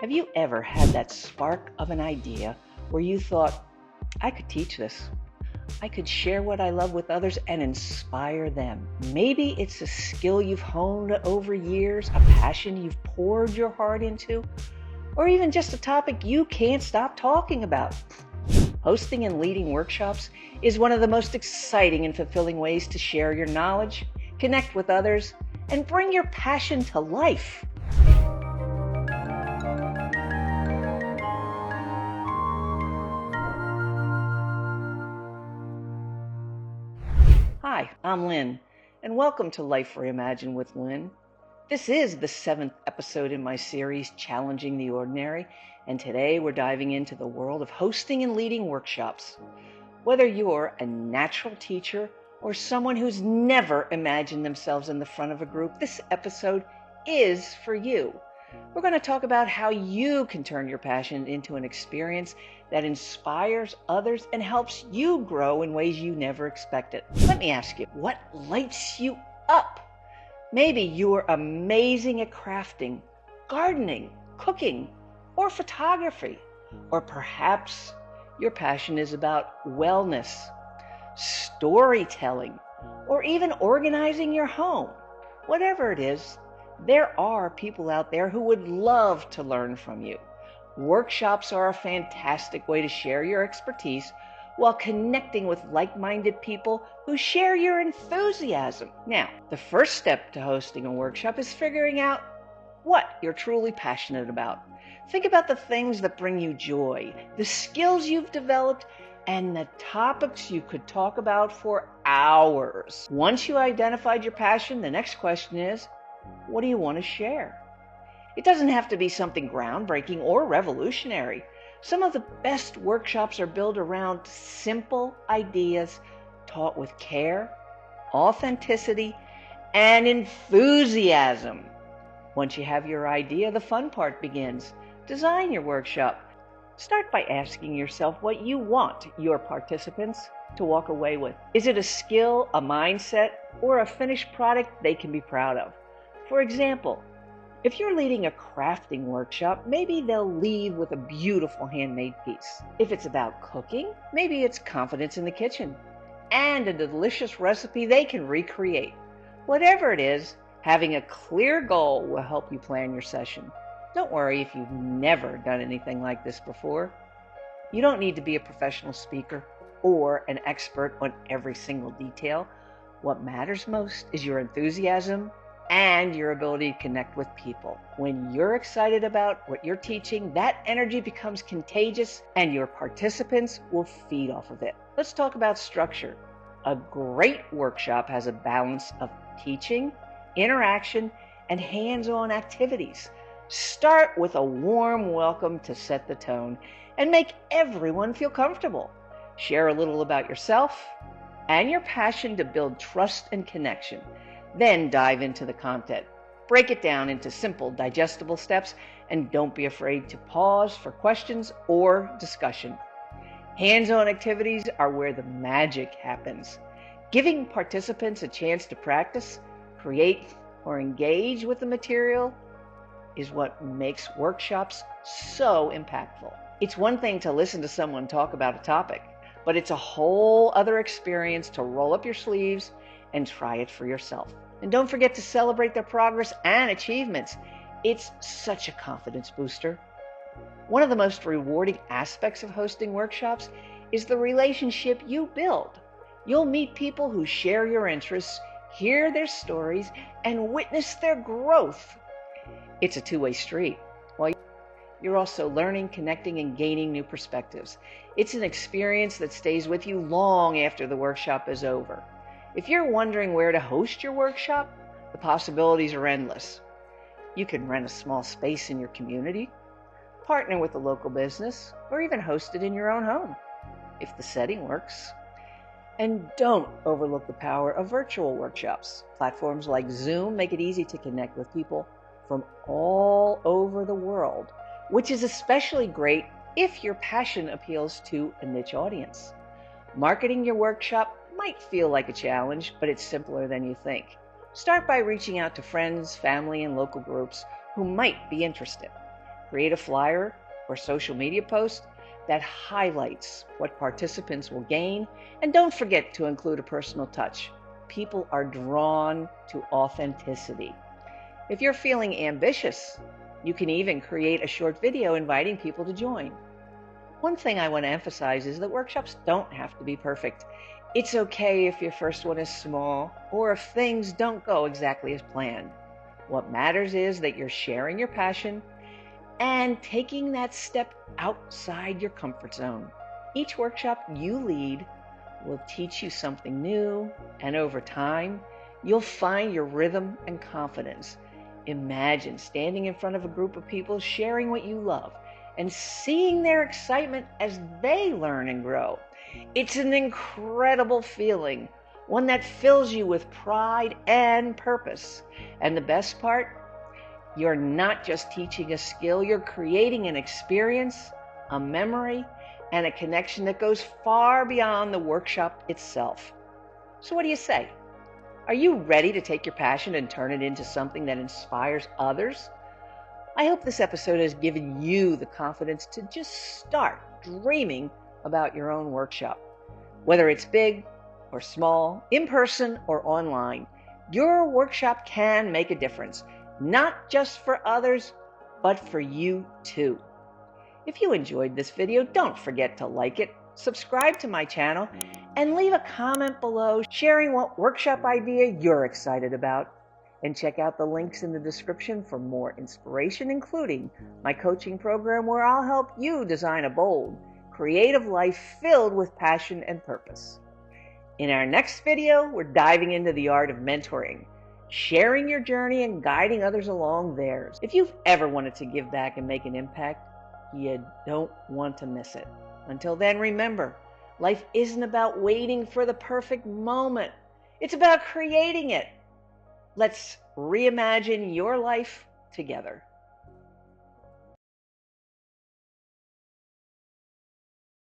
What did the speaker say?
Have you ever had that spark of an idea where you thought, I could teach this? I could share what I love with others and inspire them. Maybe it's a skill you've honed over years, a passion you've poured your heart into, or even just a topic you can't stop talking about. Hosting and leading workshops is one of the most exciting and fulfilling ways to share your knowledge, connect with others, and bring your passion to life. Hi, I'm Lynn, and welcome to Life Reimagined with Lynn. This is the 7th episode in my series, Challenging the Ordinary, and today we're diving into the world of hosting and leading workshops. Whether you're a natural teacher or someone who's never imagined themselves in the front of a group, this episode is for you. We're going to talk about how you can turn your passion into an experience that inspires others and helps you grow in ways you never expected. Let me ask you, what lights you up? Maybe you're amazing at crafting, gardening, cooking, or photography. Or perhaps your passion is about wellness, storytelling, or even organizing your home. Whatever it is, there are people out there who would love to learn from you. Workshops are a fantastic way to share your expertise while connecting with like-minded people who share your enthusiasm. Now, the first step to hosting a workshop is figuring out what you're truly passionate about. Think about the things that bring you joy, the skills you've developed, and the topics you could talk about for hours. Once you identified your passion, the next question is, what do you want to share? It doesn't have to be something groundbreaking or revolutionary. Some of the best workshops are built around simple ideas taught with care, authenticity, and enthusiasm. Once you have your idea, the fun part begins. Design your workshop. Start by asking yourself what you want your participants to walk away with. Is it a skill, a mindset, or a finished product they can be proud of? For example, if you're leading a crafting workshop, maybe they'll leave with a beautiful handmade piece. If it's about cooking, maybe it's confidence in the kitchen and a delicious recipe they can recreate. Whatever it is, having a clear goal will help you plan your session. Don't worry if you've never done anything like this before. You don't need to be a professional speaker or an expert on every single detail. What matters most is your enthusiasm and your ability to connect with people. When you're excited about what you're teaching, that energy becomes contagious and your participants will feed off of it. Let's talk about structure. A great workshop has a balance of teaching, interaction, and hands-on activities. Start with a warm welcome to set the tone and make everyone feel comfortable. Share a little about yourself and your passion to build trust and connection. Then dive into the content. Break it down into simple, digestible steps, and don't be afraid to pause for questions or discussion. Hands-on activities are where the magic happens. Giving participants a chance to practice, create, or engage with the material is what makes workshops so impactful. It's one thing to listen to someone talk about a topic, but it's a whole other experience to roll up your sleeves and try it for yourself. And don't forget to celebrate their progress and achievements. It's such a confidence booster. One of the most rewarding aspects of hosting workshops is the relationship you build. You'll meet people who share your interests, hear their stories, and witness their growth. It's a two-way street. While you're also learning, connecting, and gaining new perspectives. It's an experience that stays with you long after the workshop is over. If you're wondering where to host your workshop, the possibilities are endless. You can rent a small space in your community, partner with a local business, or even host it in your own home, if the setting works. And don't overlook the power of virtual workshops. Platforms like Zoom make it easy to connect with people from all over the world, which is especially great if your passion appeals to a niche audience. Marketing your workshop might feel like a challenge, but it's simpler than you think. Start by reaching out to friends, family, and local groups who might be interested. Create a flyer or social media post that highlights what participants will gain, and don't forget to include a personal touch. People are drawn to authenticity. If you're feeling ambitious, you can even create a short video inviting people to join. One thing I want to emphasize is that workshops don't have to be perfect. It's okay if your first one is small or if things don't go exactly as planned. What matters is that you're sharing your passion and taking that step outside your comfort zone. Each workshop you lead will teach you something new, and over time, you'll find your rhythm and confidence. Imagine standing in front of a group of people sharing what you love and seeing their excitement as they learn and grow. It's an incredible feeling, one that fills you with pride and purpose. And the best part, you're not just teaching a skill, you're creating an experience, a memory, and a connection that goes far beyond the workshop itself. So what do you say? Are you ready to take your passion and turn it into something that inspires others? I hope this episode has given you the confidence to just start dreaming about your own workshop. Whether it's big or small, in person or online, your workshop can make a difference, not just for others, but for you too. If you enjoyed this video, don't forget to like it, subscribe to my channel, and leave a comment below sharing what workshop idea you're excited about. And check out the links in the description for more inspiration, including my coaching program where I'll help you design a bold, creative life filled with passion and purpose. In our next video, we're diving into the art of mentoring, sharing your journey and guiding others along theirs. If you've ever wanted to give back and make an impact, you don't want to miss it. Until then, remember, life isn't about waiting for the perfect moment. It's about creating it. Let's reimagine your life together.